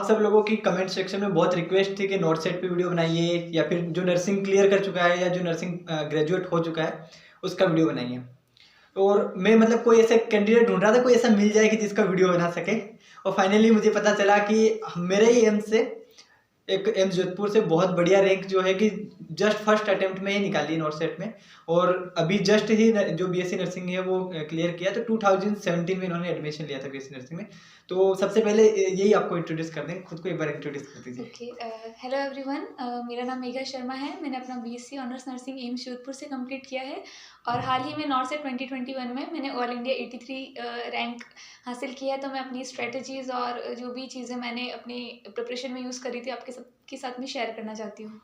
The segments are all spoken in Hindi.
आप सब लोगों की कमेंट सेक्शन में बहुत रिक्वेस्ट थी कि नॉर्थ सेट पे वीडियो बनाइए, या फिर जो नर्सिंग क्लियर कर चुका है या जो नर्सिंग ग्रेजुएट हो चुका है उसका वीडियो बनाइए। और मैं मतलब कोई ऐसा कैंडिडेट ढूंढ रहा था, कोई ऐसा मिल जाए कि जिसका वीडियो बना सके। और फाइनली मुझे पता चला कि मेरे ही एम्स से एक एम्स जोधपुर से बहुत बढ़िया रैंक जो है कि जस्ट फर्स्ट अटेम्प्ट में ही निकाली नॉर्थ सेट में। और अभी जस्ट ही जो बीएससी नर्सिंग है वो क्लियर किया, तो 2017 में इन्होंने एडमिशन लिया था बीएससी नर्सिंग में। तो सबसे पहले यही आपको इंट्रोड्यूस कर दें, खुद को एक बार इंट्रोड्यूस कर दीजिए। ओके, हेलो एवरीवन, मेरा नाम मेघा शर्मा है। मैंने अपना BSc honours nursing AIIMS Jodhpur से कंप्लीट किया है और हाल ही में नॉर्थ सेट 2021 में मैंने ऑल इंडिया 83 रैंक हासिल किया है। तो मैं अपनी स्ट्रेटजीज़ और जो भी चीज़ें मैंने अपनी प्रिपरेशन में यूज़ करी थी आपके सबके साथ में शेयर करना चाहती हूँ।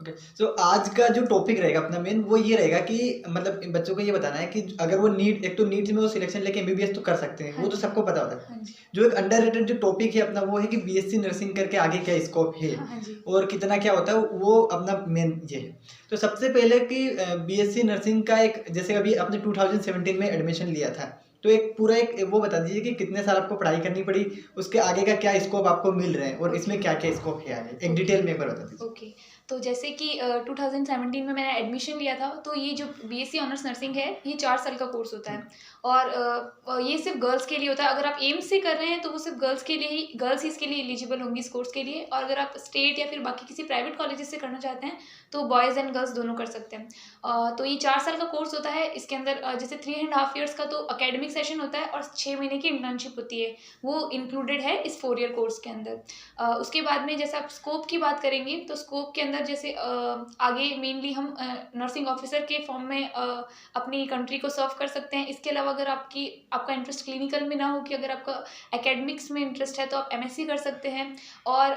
ओके, सो आज का जो टॉपिक रहेगा अपना मेन वो ये रहेगा कि मतलब इन बच्चों को ये बताना है कि अगर वो नीट, एक तो नीट में वो सिलेक्शन लेके एमबीबीएस तो कर सकते हैं, हाँ वो तो जी। सबको पता होता है। हाँ जी। जो एक अंडररेटेड जो टॉपिक है अपना वो है कि बीएससी नर्सिंग करके आगे क्या स्कोप है हाँ जी। और कितना क्या होता है, वो अपना मेन ये है। तो सबसे पहले कि बीएससी नर्सिंग का एक, जैसे अभी आपने 2017 में एडमिशन लिया था, तो एक पूरा एक वो बता दीजिए कि कितने साल आपको पढ़ाई करनी पड़ी, उसके आगे का क्या स्कोप आपको मिल रहे हैं और इसमें क्या क्या स्कोप है आगे, एक डिटेल में एक बार बता दीजिए। ओके, तो जैसे कि 2017 में मैंने एडमिशन लिया था, तो ये जो बीएससी ऑनर्स नर्सिंग है ये 4 साल का कोर्स होता है और ये सिर्फ गर्ल्स के लिए होता है। अगर आप एम्स से कर रहे हैं तो वो सिर्फ गर्ल्स के लिए ही, गर्ल्स ही इसके लिए एलिजिबल होंगी इस कोर्स के लिए। और अगर आप स्टेट या फिर बाकी किसी प्राइवेट कॉलेजेस से करना चाहते हैं तो बॉयज़ एंड गर्ल्स दोनों कर सकते हैं। तो ये 4 साल का कोर्स होता है। इसके अंदर जैसे 3.5 ईयर्स का तो अकेडमिक सेशन होता है और 6 महीने की इंटर्नशिप होती है, वो इंक्लूडेड है इस 4 ईयर कोर्स के अंदर। उसके बाद में जैसे आप स्कोप की बात करेंगे तो स्कोप के अंदर जैसे आगे मेनली हम नर्सिंग ऑफिसर के फॉर्म में अपनी कंट्री को सर्व कर सकते हैं। इसके अलावा अगर आपका इंटरेस्ट क्लिनिकल में ना हो, कि अगर आपका एकेडमिक्स में इंटरेस्ट है तो आप एमएससी कर सकते हैं। और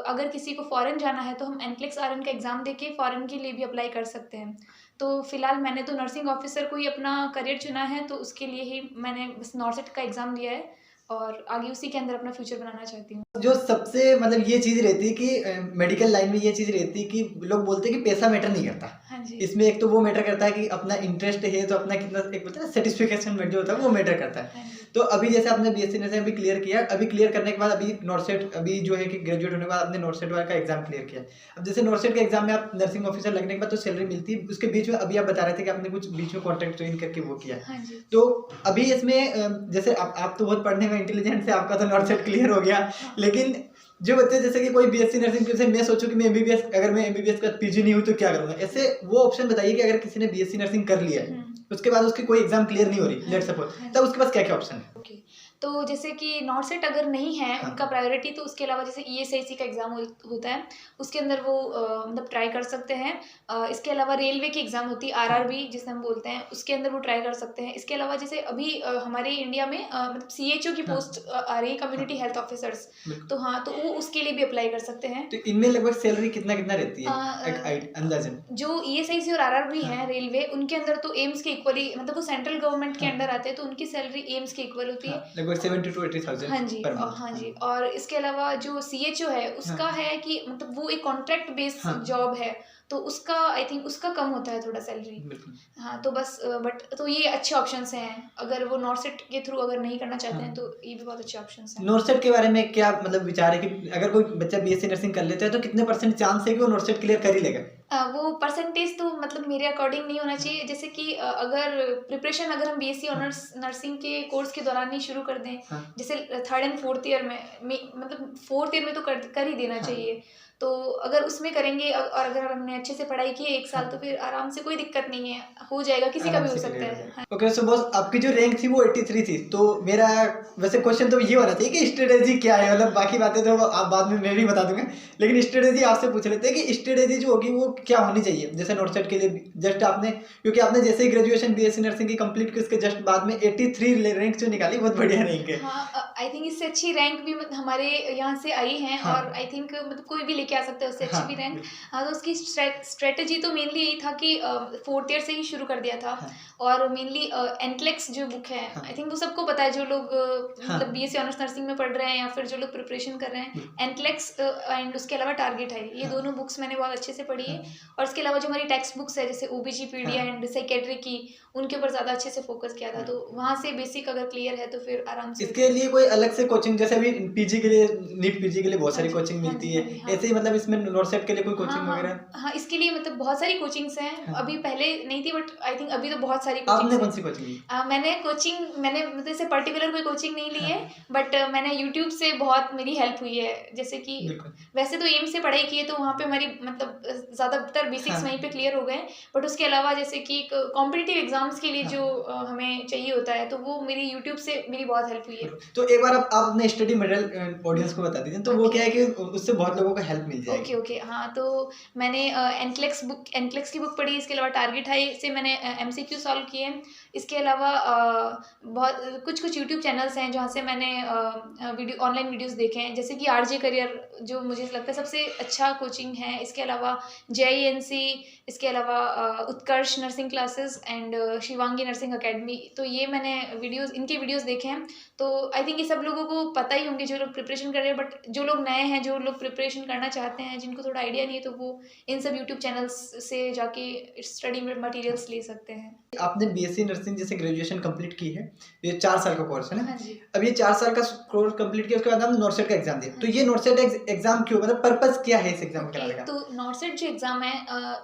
अगर किसी को फॉरेन जाना है तो हम एनक्लेक्स आरएन का एग्ज़ाम देके फॉरेन के लिए भी अप्लाई कर सकते हैं। तो फिलहाल मैंने तो नर्सिंग ऑफिसर को ही अपना करियर चुना है, तो उसके लिए ही मैंने बस नॉर्सेट का एग्ज़ाम दिया है और आगे उसी के अंदर अपना फ्यूचर बनाना चाहती हूँ। जो सबसे मतलब ये चीज़ रहती है कि मेडिकल लाइन में ये चीज़ रहती है कि लोग बोलते हैं कि पैसा मैटर नहीं करता। हाँ जी। इसमें एक तो वो मैटर करता है कि अपना इंटरेस्ट है, तो अपना कितना एक बोलते हैं ना सेटिस्फिकेशन में जो होता है वो मैटर करता है। हाँ जी। तो अभी जैसे आपने बीएससी नर्सिंग अभी क्लियर किया, अभी क्लियर करने के बाद अभी नॉर्सेट, अभी जो है कि ग्रेजुएट होने के बाद आपने नॉर्सेट वाला का एग्जाम क्लियर किया। अब जैसे नॉर्सेट के एग्जाम में आप नर्सिंग ऑफिसर लगने के बाद तो सैलरी मिलती है, उसके बीच में अभी आप बता रहे थे कि आपने कुछ बीच में कॉन्ट्रैक्ट ज्वाइन करके वो किया। हाँ जी। तो अभी इसमें जैसे आप तो बहुत पढ़ने में इंटेलिजेंट से, आपका तो नॉर्सेट क्लियर हो गया, लेकिन जो बच्चे जैसे कि कोई बीएससी नर्सिंग से मैं सोचूं कि मैं एमबीबीएस, अगर मैं एमबीबीएस का पीजी नहीं हूं तो क्या करूंगा, ऐसे वो ऑप्शन बताइए कि अगर किसी ने बीएससी नर्सिंग कर लिया है उसके बाद उसकी कोई एग्जाम क्लियर नहीं हो रही, लेट्स सपोज, तब उसके पास क्या क्या ऑप्शन है? ओके, तो जैसे कि नॉर्सेट अगर नहीं है हाँ। उनका प्रायोरिटी, तो उसके अलावा जैसे ईएसआईसी का एग्ज़ाम होता है, उसके अंदर वो मतलब ट्राई कर सकते हैं। इसके अलावा रेलवे की एग्ज़ाम होती है आरआरबी जिसे हम बोलते हैं, उसके अंदर वो ट्राई कर सकते हैं। इसके अलावा जैसे अभी हमारे इंडिया में मतलब सीएचओ की पोस्ट आ रही है, कम्युनिटी हेल्थ ऑफिसर्स, तो हाँ, तो वो उसके लिए भी अप्लाई कर सकते हैं। तो इनमें लगभग सैलरी कितना कितना रहती है एक अंदाजन? जो ईएसआईसी और आरआरबी हैं रेलवे, उनके अंदर तो एम्स के इक्वली, मतलब वो सेंट्रल गवर्नमेंट के अंडर आते हैं, तो उनकी सैलरी एम्स के इक्वल होती है। लगभग 70 to 80,000 हाँ जी, पर मंथ। हाँ जी। और इसके अलावा जो सीएचओ है उसका है कि मतलब वो एक कॉन्ट्रैक्ट बेस्ड जॉब है, तो उसका आई थिंक उसका कम होता है थोड़ा सैलरी। बिल्कुल। हाँ, तो बस बट तो ये अच्छे ऑप्शंस हैं, अगर वो नॉर्सेट के थ्रू अगर नहीं करना चाहते हैं तो ये भी बहुत अच्छे ऑप्शंस हैं। नॉर्सेट के बारे में क्या मतलब विचार है कि अगर कोई बच्चा बीएससी नर्सिंग कर लेता है तो कितने परसेंट चांस है कि वो नॉर्सेट क्लियर कर ही लेगा? वो परसेंटेज तो मतलब मेरे अकॉर्डिंग नहीं होना चाहिए। जैसे कि अगर प्रिपरेशन अगर हम बीएससी ऑनर्स नर्सिंग के कोर्स के दौरान ही शुरू कर दें, जैसे 3rd एंड 4th ईयर में मतलब 4th ईयर में तो कर ही देना चाहिए। तो अगर उसमें करेंगे और अगर हमने अच्छे से पढ़ाई की है 1 साल, तो फिर आराम से कोई दिक्कत नहीं है, हो जाएगा, किसी का भी हो सकता है। हाँ। ओके, सो बॉस आपकी जो रैंक थी वो 83 थी, तो मेरा वैसे क्वेश्चन तो ये होना चाहिए कि स्ट्रेटेजी क्या है, मतलब बाकी बातें तो आप बाद में मैं भी बता दूंगा, लेकिन स्ट्रेटेजी आपसे पूछ लेते हैं कि स्ट्रेटेजी जो होगी वो क्या होनी चाहिए। जैसे नॉर्सेट के लिए जस्ट आपने, क्योंकि आपने जैसे ही ग्रेजुएशन बीएससी नर्सिंग की कंप्लीट की उसके जस्ट बाद में 83 रैंक जो निकाली, बहुत बढ़िया रैंक है। हाँ, आई थिंक इससे अच्छी रैंक भी हमारे यहाँ से आई हैं। और आई थिंक मतलब कोई भी लेके लेके आ सकता है, उससे अच्छी भी रैंक। हाँ, तो उसकी स्ट्रेटजी तो मेनली यही था कि 4th ईयर से ही शुरू कर दिया था। और मेनली एनक्लेक्स जो बुक है, आई थिंक वो सबको पता है, जो लोग मतलब बीएससी ऑनर्स नर्सिंग में पढ़ रहे हैं या फिर जो लोग प्रिपरेशन कर रहे हैं। एनक्लेक्स एंड उसके अलावा टारगेट है, ये दोनों बुक्स मैंने बहुत अच्छे से पढ़ी है। और इसके अलावा जो हमारी टेक्स्ट बुक्स है जैसे ओबीजीपीडिया एंड साइकेट्री की, उनके ऊपर ज़्यादा अच्छे से फोकस किया था। तो वहाँ से बेसिक अगर क्लियर है तो फिर आराम से। इसके लिए कोई अलग से कोचिंग, जैसे अभी पीजी के लिए, नीट पीजी के लिए बहुत सारी कोचिंग मिलती है, ऐसे ही मतलब इसमें नॉर्सेट के लिए कोई कोचिंग वगैरह? हाँ, इसके लिए मतलब बहुत सारी कोचिंग्स हैं। अभी पहले नहीं थी, बट आई थिंक अभी तो बहुत सारी आपने कौन सी कोचिंग ली? मैंने मतलब ऐसे पर्टिकुलर कोई कोचिंग नहीं ली है, बट मैंने यूट्यूब से बहुत मेरी हेल्प हुई है। जैसे कि वैसे तो एम्स से पढ़ाई की है, तो वहाँ पे हमारी मतलब ज़्यादातर बेसिक्स वहीं पे क्लियर हो गए, बट उसके अलावा जैसे कि कॉम्पिटिटिव एग्जाम्स के लिए जो हमें चाहिए होता है, तो वो मेरी यूट्यूब से मेरी बहुत हेल्प हुई है। तो एक बार आप अपने स्टडी मटेरियल ऑडियंस को बता दीजिए, तो वो क्या है कि उससे बहुत लोगों को हेल्प मिल जाएगी। ओके। हाँ, तो मैंने एनक्लेक्स की बुक पढ़ी, इसके अलावा टारगेट हाई से मैंने एमसीक्यू सॉल्व किए। इसके अलावा बहुत कुछ यूट्यूब चैनल्स हैं जहाँ से मैंने ऑनलाइन वीडियोस देखे हैं, जैसे कि आरजे करियर, जो मुझे लगता है सबसे अच्छा कोचिंग है। इसके अलावा जेईएनसी, इसके अलावा Utkarsh nursing classes and Shivangi nursing academy. तो ये मैंने इनके वीडियोस देखे हैं। तो आई थिंक ये सब लोगों को पता ही होंगे जो लोग प्रिपरेशन कर रहे हैं, बट जो लोग नए हैं, जो लोग प्रिपरेशन करना चाहते हैं, जिनको थोड़ा आइडिया नहीं है, तो वो इन सब यूट्यूब चैनल्स से जाके स्टडी मटेरियल्स ले सकते हैं। आपने बीएससी नर्सिंग जैसे ग्रेजुएशन कंप्लीट की है, ये 4 साल का कोर्स है ना? हाँ जी। अब ये 4 साल का कोर्स कंप्लीट किया, उसके बाद हम नॉर्सेट का एग्जाम दिया। तो ये नॉर्सेट एग्जाम क्यों, मतलब पर्पस क्या है इस एग्जाम का कराने का? तो नॉर्सेट जो एग्जाम है,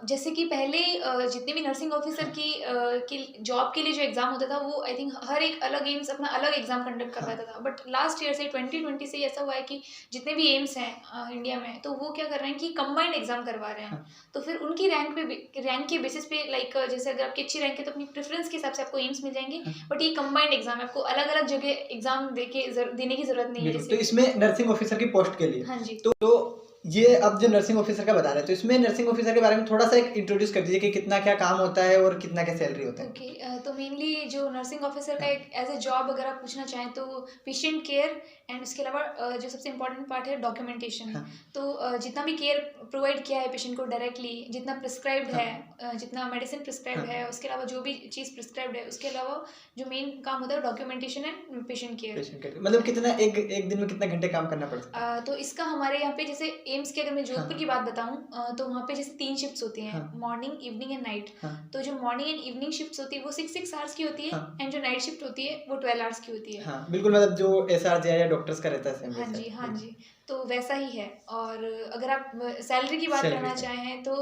जैसे कि पहले जितने भी नर्सिंग ऑफिसर की जॉब के लिए जो एग्जाम होता था, वो आई थिंक हर एक अलग एम्स अपना अलग एग्जाम कंडक्ट करवाता था। बट लास्ट ईयर से 2020 से ऐसा हुआ है कि जितने भी एम्स हैं इंडिया में, तो वो क्या कर रहे हैं कि कंबाइंड एग्जाम करवा रहे हैं। तो फिर उनकी रैंक के बेसिस पे, लाइक जैसे अगर आपकी अच्छी रैंक है तो अपनी प्रेफरेंस के हिसाब से आपको एम्स मिल जाएंगे। बट ये कंबाइंड एग्जाम है, आपको अलग अलग जगह एग्जाम देने की जरूरत नहीं है। तो इसमें नर्सिंग ऑफिसर की पोस्ट के लिए। हाँ जी। तो ये अब जो नर्सिंग ऑफिसर का बता रहे हैं, तो इसमें नर्सिंग ऑफिसर के बारे में थोड़ा सा एक इंट्रोड्यूस कर दीजिए कि कितना क्या काम होता है और कितना क्या सैलरी होता है। ओके, तो मेनली जो नर्सिंग ऑफिसर का एक एज ए जॉब अगर आप पूछना चाहें, तो पेशेंट केयर एंड उसके अलावा जो सबसे इम्पोर्टेंट पार्ट है डॉक्यूमेंटेशन। तो जितना भी केयर प्रोवाइड किया है पेशेंट को डायरेक्टली, जितना प्रिस्क्राइब्ड है, जितना मेडिसिन प्रिस्क्राइब्ड है, उसके अलावा जो भी चीज़ प्रिस्क्राइब्ड है, उसके अलावा जो मेन काम होता है डॉक्यूमेंटेशन एंड पेशेंट केयर। मतलब कितना एक दिन में कितना घंटे काम करना पड़ता है? तो इसका हमारे यहाँ पे जैसे एम्स की अगर मैं जोधपुर की बात बताऊं, तो वहाँ पे जैसे 3 शिफ्ट्स होती हैं, मॉर्निंग, इवनिंग एंड नाइट। तो जो मॉर्निंग एंड इवनिंग शिफ्ट्स होती है वो 6 आवर्स की होती है, एंड जो नाइट शिफ्ट होती है वो 12 आवर्स की होती है। बिल्कुल, मतलब जो एसआरजे या डॉक्टर्स का रहता है। हाँ जी, तो वैसा ही है। और अगर आप सैलरी की बात करना चाहें, तो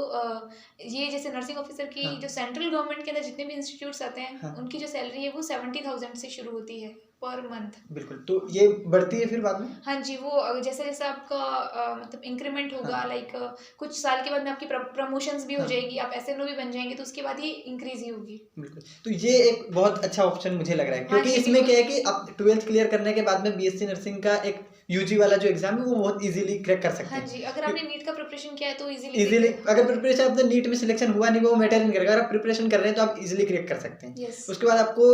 ये जैसे नर्सिंग ऑफिसर की जो सेंट्रल गवर्नमेंट के अंदर जितने भी इंस्टीट्यूट्स आते हैं, उनकी जो सैलरी है वो 70,000 से शुरू होती है पर मंथ। बिल्कुल, तो ये बढ़ती है फिर बाद में? हाँ जी, वो जैसे जैसे आपका मतलब इंक्रीमेंट होगा, लाइक कुछ साल के बाद में आपकी प्रमोशंस भी हो जाएगी, आप एसएनओ भी बन जाएंगे, तो उसके बाद ये इंक्रीज ही होगी। बिल्कुल, तो ये एक बहुत अच्छा ऑप्शन मुझे लग रहा है, क्योंकि इसमें क्या है कि आप 12th क्लियर करने के बाद में बीएससी नर्सिंग का एक यूजी वाला जो एग्जाम है वो बहुत इजीली क्रैक कर सकते हैं। हाँ जी, अगर आपने नीट का प्रिपरेशन किया है तो इजीली, अगर प्रिपरेशन आपने नीट में सिलेक्शन हुआ नहीं, वो मैटर नहीं करेगा। अगर आप प्रिपरेशन कर रहे हैं तो आप इजीली क्रैक कर सकते हैं। उसके बाद आपको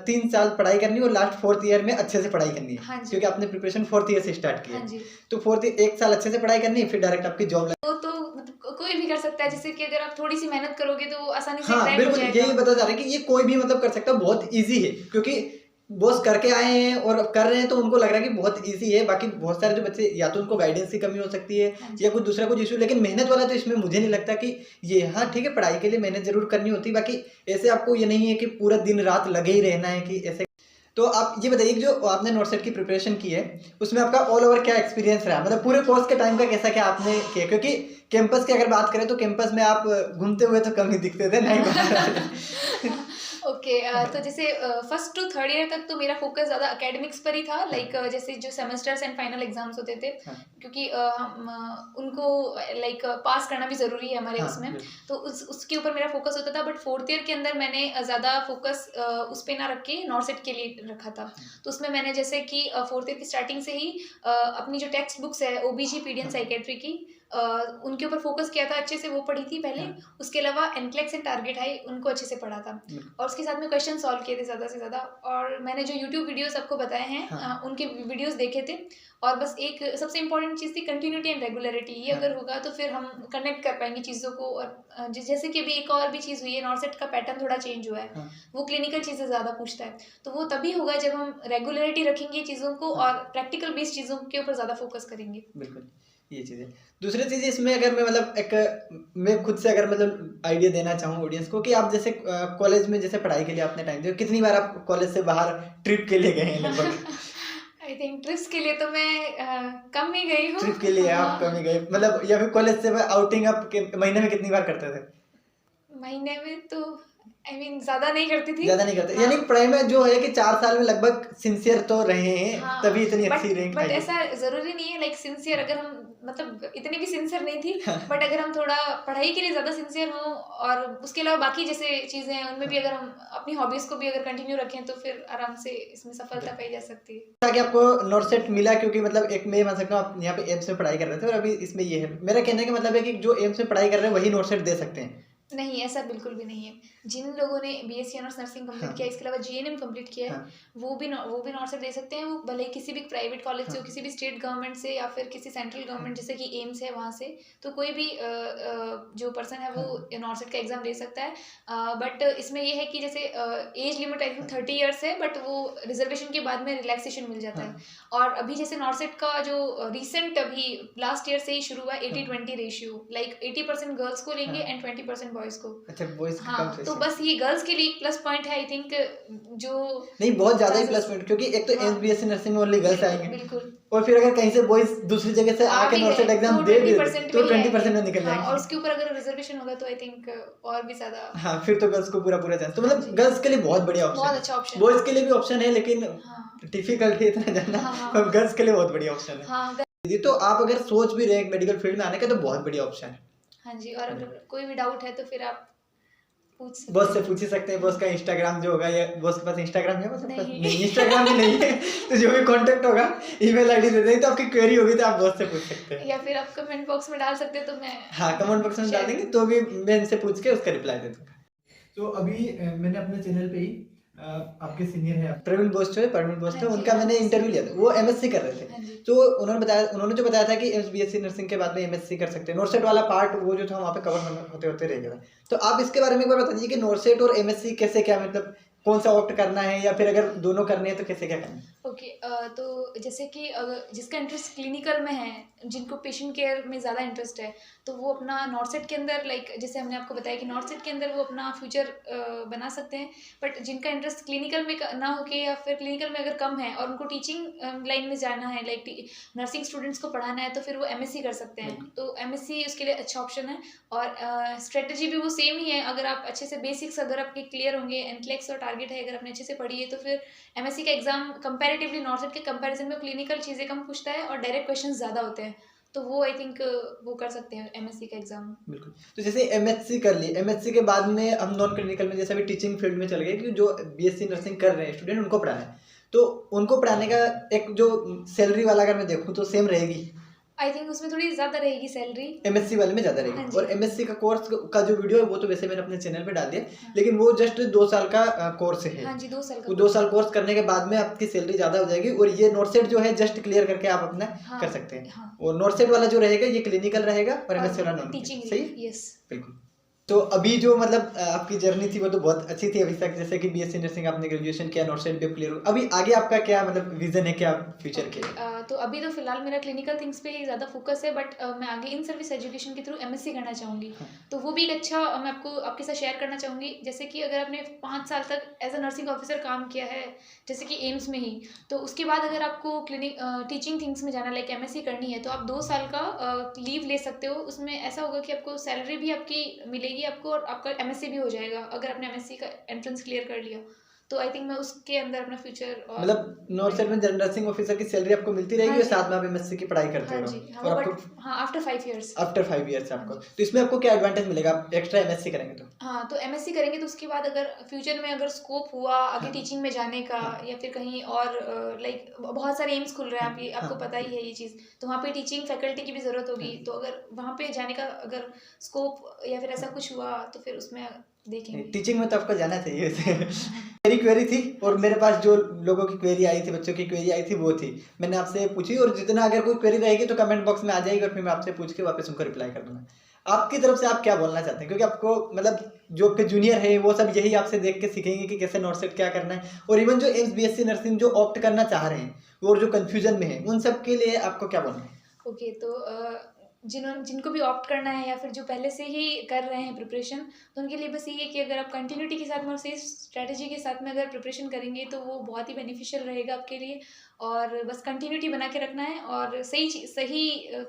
3 साल पढ़ाई करनी है और लास्ट 4th ईयर में अच्छे से पढ़ाई करनी है, क्योंकि आपने प्रिपरेशन 4th ईयर से स्टार्ट किया है। तो 4th 1 साल अच्छे से पढ़ाई करनी है, फिर डायरेक्ट आपकी जॉब लग। तो कोई भी कर सकता है, जैसे कि अगर आप थोड़ी सी मेहनत करोगे तो आसानी से हाँ बिल्कुल, यही बता जा रहे हैं कि ये कोई भी मतलब कर सकता है, बहुत ईजी है, क्योंकि बॉस करके आए हैं और कर रहे हैं तो उनको लग रहा है कि बहुत इजी है। बाकी बहुत सारे जो बच्चे, या तो उनको गाइडेंस की कमी हो सकती है या कुछ दूसरा कुछ इशू, लेकिन मेहनत वाला तो इसमें मुझे नहीं लगता कि ये, हाँ ठीक है पढ़ाई के लिए मेहनत जरूर करनी होती है, बाकी ऐसे आपको ये नहीं है कि पूरा दिन रात लगे ही रहना है कि ऐसे। तो आप ये बताइए कि जो आपने नॉर्सेट की प्रिपरेशन की है उसमें आपका ऑल ओवर क्या एक्सपीरियंस रहा, मतलब पूरे कोर्स के टाइम का कैसा क्या आपने किया, क्योंकि कैंपस की अगर बात करें तो कैंपस में आप घूमते हुए तो कम ही दिखते थे, नहीं? ओके, तो जैसे 1st to 3rd ईयर तक तो मेरा फोकस ज़्यादा एकेडमिक्स पर ही था, लाइक जैसे जो सेमेस्टर्स एंड फाइनल एग्जाम्स होते थे, क्योंकि हम उनको लाइक पास करना भी ज़रूरी है हमारे उसमें, तो उसके ऊपर मेरा फोकस होता था। बट 4th ईयर के अंदर मैंने ज़्यादा फोकस उस पर ना रख के नॉर्सेट के लिए रखा था। तो उसमें मैंने जैसे कि 4th ईयर की स्टार्टिंग से ही अपनी जो टेक्स्ट बुक्स है ओबीजीपीडियन साइकेट्री की, उनके ऊपर फोकस किया था, अच्छे से वो पढ़ी थी पहले। उसके अलावा एनक्लेक्स एंड टारगेट हाई उनको अच्छे से पढ़ा था, और उसके साथ में क्वेश्चन सॉल्व किए थे ज़्यादा से ज़्यादा। और मैंने जो यूट्यूब वीडियोस आपको बताए हैं उनके वीडियोस देखे थे। और बस एक सबसे इंपॉर्टेंट चीज़ थी कंटिन्यूटी एंड रेगुलरिटी, ये अगर होगा तो फिर हम कनेक्ट कर पाएंगे चीज़ों को। और जैसे कि अभी एक और भी चीज़ हुई है, नॉर्सेट का पैटर्न थोड़ा चेंज हुआ है, वो क्लिनिकल चीज़ें ज़्यादा पूछता है, तो वो तभी होगा जब हम रेगुलरिटी रखेंगे चीज़ों को और प्रैक्टिकल बेस्ड चीज़ों के ऊपर ज़्यादा फोकस करेंगे। बिल्कुल, ये चीज़ है। दूसरी चीज़ इसमें अगर मैं मतलब एक मैं खुद से अगर मतलब आइडिया देना चाहूँ ऑडियंस को कि आप जैसे कॉलेज में जैसे पढ़ाई के लिए आपने टाइम दिया, कितनी बार आप कॉलेज से बाहर ट्रिप के लिए गए हैं लगभग? आई थिंक ट्रिप्स के लिए तो मैं कम ही गई हूँ। ट्रिप के लिए आप कम ही गए मतलब, या फिर कॉलेज से आउटिंग आप महीने में कितनी बार करते थे? महीने में तो आई मीन ज़्यादा नहीं करती थी। ज़्यादा नहीं करते, यानी पढ़ाई में जो है कि 4 साल में लगभग सिंसियर तो रहे हैं, तभी इतनी अच्छी रैंक आई। बट ऐसा ज़रूरी नहीं है लाइक सिंसियर, अगर हम मतलब इतनी भी सिंसियर नहीं थी, बट अगर हम थोड़ा पढ़ाई के लिए ज़्यादा सिंसियर हों और उसके अलावा बाकी जैसे चीज़ें हैं उनमें भी अगर हम अपनी हॉबीज़ को भी अगर कंटिन्यू रखें तो फिर आराम से इसमें सफलता पाई जा सकती है। ताकि आपको नॉर्सेट मिला, क्योंकि मतलब एक मैं मान सकता हूँ आप यहाँ पे एम्स में पढ़ाई कर रहे थे और अभी इसमें ये है, मेरा कहने का मतलब है कि जो एम्स में पढ़ाई कर रहे हैं वही नॉर्सेट दे सकते हैं। नहीं, ऐसा बिल्कुल भी नहीं है। जिन लोगों ने बीएससी ऑनर्स नर्सिंग कंप्लीट किया, इसके अलावा जीएनएम कंप्लीट किया है, वो भी नॉर्सेट दे सकते हैं। वो भले ही किसी भी प्राइवेट कॉलेज से हो, किसी भी स्टेट गवर्नमेंट से या फिर किसी सेंट्रल गवर्नमेंट जैसे कि एम्स है वहाँ से, तो कोई भी जो पर्सन है वो नॉर्सेट का एग्जाम दे सकता है। बट इसमें ये है कि जैसे age limit I think 30 years है, बट वो रिजर्वेशन के बाद में रिलैक्सेशन मिल जाता है। और अभी जैसे नॉर्सेट का जो रिसेंट अभी लास्ट ईयर से ही शुरू हुआ 80-20 रेशियो, लाइक 80% गर्ल्स को लेंगे एंड 20% बॉयज को। अच्छा, बॉयज की हाँ, तो बस ये गर्ल्स के लिए एक प्लस पॉइंट है आई थिंक, जो नहीं बहुत ज्यादा ही प्लस पॉइंट, क्योंकि एक तो एम्स बीएससी नर्सिंग में ओनली गर्ल्स आएंगे, बिल्कुल, और फिर अगर कहीं से बॉयज दूसरी जगह से आके नॉर्सेट एग्जाम दे भी तो 20% में निकल जाएंगे। और उसके ऊपर अगर रिजर्वेशन होगा तो आई थिंक और भी ज्यादा, हाँ, फिर तो गर्ल्स को पूरा चांस, तो मतलब गर्ल्स के लिए बहुत बढ़िया ऑप्शन, बहुत अच्छा ऑप्शन। बॉयज के लिए भी ऑप्शन है लेकिन डिफिकल्ट है इतना जानना, गर्ल्स के लिए बहुत बढ़िया ऑप्शन है। दीदी, तो आप अगर सोच भी रहे हैं मेडिकल फील्ड में आने का तो बहुत बढ़िया ऑप्शन है। हाँ जी, और अगर कोई भी डाउट है तो फिर आप बॉस से पूछ ही सकते हैं। बॉस का इंस्टाग्राम जो होगा, या बॉस के पास इंस्टाग्राम है? बॉस नहीं, इंस्टाग्राम भी नहीं है, तो जो भी कांटेक्ट होगा ईमेल आईडी दे देंगे, तो आपकी क्वेरी होगी तो आप बॉस से पूछ सकते हैं, या फिर आप कमेंट बॉक्स में डाल सकते हैं, तो मैं कमेंट बॉक्स में डाल देंगे, तो भी मैं इनसे पूछ के उसका रिप्लाई दे दूंगा। तो अभी मैंने अपने चैनल पे ही आपके सीनियर है प्रवीण बोस्ट है, उनका मैंने इंटरव्यू लिया था, वो एमएससी कर रहे थे, तो उन्होंने जो बताया था कि बीएससी नर्सिंग के बाद में एमएससी कर सकते हैं। नॉर्सेट वाला पार्ट वो जो था वहाँ पे कवर होते रह गया था, तो आप इसके बारे में एक बार बता दीजिए कि नॉर्सेट और एमएससी कैसे, क्या मतलब कौन सा ऑप्ट करना है, या फिर अगर दोनों करने हैं तो कैसे क्या करना है? ओके, तो जैसे कि जिसका इंटरेस्ट क्लिनिकल में है, जिनको पेशेंट केयर में ज़्यादा इंटरेस्ट है, तो वो अपना नॉर्सेट के अंदर लाइक जैसे हमने आपको बताया कि नॉर्सेट के अंदर वो अपना फ्यूचर बना सकते हैं। बट जिनका इंटरेस्ट क्लिनिकल में ना हो के, या फिर क्लिनिकल में अगर कम है और उनको टीचिंग लाइन में जाना है, लाइक नर्सिंग स्टूडेंट्स को पढ़ाना है, तो फिर वो एमएससी कर सकते हैं। तो एमएससी उसके लिए अच्छा ऑप्शन है, और स्ट्रेटजी भी वो सेम ही है। अगर आप अच्छे से बेसिक्स अगर आपके क्लियर होंगे, एनक्लेक्स और टारगेट है अगर आपने अच्छे से पढ़ी है, तो फिर एमएससी का एग्जाम कंपैरेटिवली नॉर्सेट के कंपैरिजन में क्लिनिकल चीज़ें कम पूछता है और डायरेक्ट क्वेश्चंस ज़्यादा होते हैं, तो वो आई थिंक वो कर सकते हैं एमएससी का एग्जाम। बिल्कुल, तो जैसे एमएससी कर ली, एमएससी के बाद में हम नॉन क्लिनिकल में जैसे अभी टीचिंग फील्ड में चल गए, कि जो बीएससी नर्सिंग कर रहे हैं स्टूडेंट उनको पढ़ाना है, तो उनको पढ़ाने का एक जो सैलरी वाला अगर मैं देखूँ तो सेम रहेगी? आई थिंक उसमें थोड़ी ज़्यादा रहेगी सैलरी, एमएससी वाले में ज़्यादा रहेगी। और एमएससी का कोर्स का जो वीडियो है वो तो वैसे मैंने अपने चैनल पे डाल दिया, लेकिन वो जस्ट 2 साल का कोर्स है। हाँ जी, 2 साल का। वो 2 साल कोर्स करने के बाद में आपकी सैलरी ज़्यादा हो जाएगी, और ये नॉर्सेट जो है जस्ट क्लियर करके आप अपना कर सकते हैं। और नॉर्सेट वाला जो रहेगा ये क्लिनिकल रहेगा, और एमएससी वाला नॉन टीचिंग। सही, यस, बिल्कुल। तो अभी जो मतलब आपकी जर्नी थी वो तो बहुत अच्छी थी अभी तक, जैसे कि बीएससी नर्सिंग आपने ग्रेजुएशन किया, नॉर्सेट भी क्लियर हो, अभी आगे आपका क्या मतलब विजन है, क्या फ्यूचर के? तो अभी तो फिलहाल मेरा क्लिनिकल थिंग्स पे ही ज़्यादा फोकस है, बट मैं आगे इन सर्विस एजुकेशन के थ्रू एमएससी करना चाहूँगी। तो वो भी एक अच्छा मैं आपके साथ शेयर करना चाहूँगी। जैसे कि अगर आपने 5 साल तक एज अ नर्सिंग ऑफिसर काम किया है, जैसे कि एम्स में ही, तो उसके बाद अगर आपको टीचिंग थिंग्स में जाना, लाइक एमएससी करनी है, तो आप 2 साल का लीव ले सकते हो। उसमें ऐसा होगा कि आपको सैलरी भी आपकी मिलेगी आपको, और आपका एमएससी भी हो जाएगा अगर आपने एमएससी का एंट्रेंस क्लियर कर लिया। तो आई थिंक मैं उसके अंदर अपना फ्यूचर मतलब नॉर्सेट में नर्सिंग ऑफिसर की सैलरी आपको मिलती रहेगी और साथ में आप एमएससी की पढ़ाई करते हाँ रहो। जी, और आपको आफ्टर 5 इयर्स। आफ्टर 5 ईयर्स आपको, तो इसमें आपको क्या एडवांटेज मिलेगा आप एक्स्ट्रा एमएससी करेंगे तो? हाँ, तो एमएससी करेंगे तो उसके बाद अगर फ्यूचर में अगर स्कोप हुआ आगे हाँ, टीचिंग में जाने का, हाँ, या फिर कहीं और लाइक बहुत सारे एम्स खुल रहे हैं, हाँ, आपको हाँ, पता ही है ये चीज़, तो वहाँ पे टीचिंग फैकल्टी की भी ज़रूरत होगी, तो अगर वहाँ पे जाने का अगर स्कोप या फिर ऐसा कुछ हुआ तो फिर उसमें देखेंगे। टीचिंग में तो आपको जाना चाहिए वैसे। मेरी क्वेरी थी और मेरे पास जो लोगों की क्वेरी आई थी, बच्चों की क्वेरी आई थी वो थी, मैंने आपसे पूछी, और जितना अगर कोई क्वेरी रहेगी तो कमेंट बॉक्स में आ जाएगी और फिर मैं आपसे पूछ के वापस उनको रिप्लाई कर दूंगा। आपकी तरफ से आप क्या बोलना चाहते हैं, क्योंकि आपको मतलब जो आपके जूनियर है वो सब यही आपसे देख के सीखेंगे कि कैसे नॉर्सेट क्या करना है, और इवन जो एम्स बीएससी नर्सिंग जो ऑप्ट करना चाह रहे हैं और जो कंफ्यूजन में है उन सब के लिए आपको क्या बोलना है? ओके, तो जिनको भी ऑप्ट करना है या फिर जो पहले से ही कर रहे हैं प्रिपरेशन, तो उनके लिए बस ये है कि अगर आप कंटिन्यूटी के साथ में और सही स्ट्रैटेजी के साथ में अगर प्रिपरेशन करेंगे तो वो बहुत ही बेनिफिशियल रहेगा आपके लिए, और बस कंटिन्यूटी बना के रखना है और सही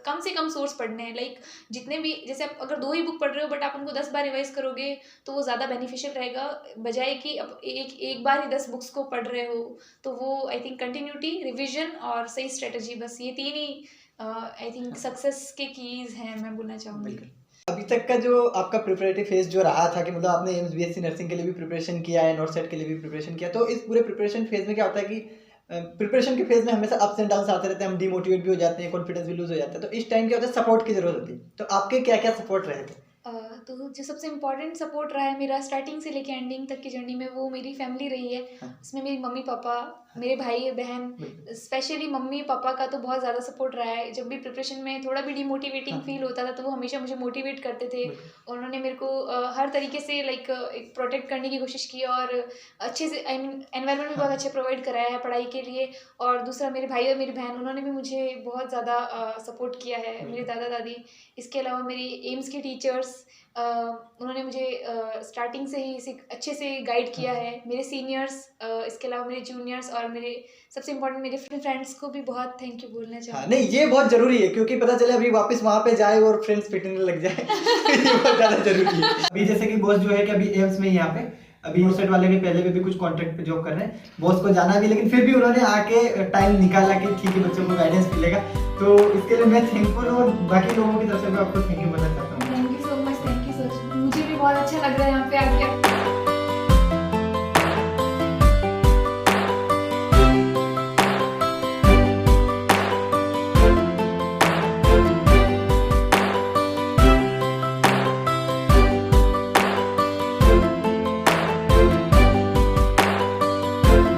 कम से कम सोर्स पढ़ने हैं। लाइक जितने भी, जैसे आप अगर 2 ही बुक पढ़ रहे हो बट आप उनको 10 बार रिवाइज करोगे तो वो ज़्यादा बेनिफिशियल रहेगा, बजाय कि अब एक बार ही 10 बुक्स को पढ़ रहे हो। तो वो आई थिंक कंटिन्यूटी, रिविजन और सही स्ट्रेटजी, बस ये 3 ही आई थिंक सक्सेस के कीज हैं, मैं बोलना चाहूँगी। अभी तक का जो आपका प्रिपरेटरी फेज जो रहा था कि मतलब आपने एम्स बीएससी नर्सिंग के लिए भी प्रिपरेशन किया है, नॉर्सेट के लिए भी प्रिपरेशन किया, तो इस पूरे प्रिपरेशन फेज में क्या होता है कि प्रिपरेशन के फेज में हमेशा अप्स एंड डाउन्स आते रहते हैं, हम डिमोटिवेट भी हो जाते हैं, कॉन्फिडेंस भी लूज हो जाता है, तो इस टाइम क्या होता है, सपोर्ट की जरूरत होती है। तो आपके क्या क्या सपोर्ट रहे थे? तो जो सबसे इम्पोर्टेंट सपोर्ट रहा है मेरा स्टार्टिंग से लेके एंडिंग तक की जर्नी में, वो मेरी फैमिली रही है। हाँ। इसमें मेरी मम्मी पापा, मेरे भाई बहन, स्पेशली मम्मी पापा का तो बहुत ज़्यादा सपोर्ट रहा है। जब भी प्रिपरेशन में थोड़ा भी डिमोटिवेटिंग फील होता था तो वो हमेशा मुझे मोटिवेट करते थे, और उन्होंने मेरे को हर तरीके से लाइक एक प्रोटेक्ट करने की कोशिश की, और अच्छे से आई मीन एनवायरनमेंट भी बहुत अच्छे प्रोवाइड कराया है पढ़ाई के लिए। और दूसरा मेरे भाई और मेरी बहन, उन्होंने भी मुझे बहुत ज़्यादा सपोर्ट किया है, मेरे दादा दादी। इसके अलावा मेरी एम्स के टीचर्स, उन्होंने मुझे स्टार्टिंग से ही अच्छे से गाइड किया है, मेरे सीनियर्स, इसके अलावा मेरे जूनियर्स, और मेरे सबसे इम्पोर्टेंट मेरे फ्रेंड्स को भी बहुत थैंक यू बोलना चाहूँगी। हाँ, नहीं ये बहुत जरूरी है, क्योंकि पता चले अभी वापस वहाँ पे जाए और फ्रेंड्स पिटने लग जाए। ये बहुत ज़्यादा जरूरी है। अभी जैसे कि बॉस जो है कि अभी एम्स में यहाँ पे अभी नॉर्सेट वाले के पहले भी कुछ कॉन्ट्रैक्ट पे जॉब कर रहे हैं, बॉस को जाना भी, लेकिन फिर भी उन्होंने आके टाइम निकाला कि ठीक है बच्चों को गाइडेंस मिलेगा, तो इसके लिए मैं थैंकफुल हूँ, और बाकी लोगों की तरफ से मैं आपको थैंक यू बोलना चाहता हूँ। थैंक यू सो मच, मुझे भी बहुत अच्छा लग रहा है यहाँ पे आके।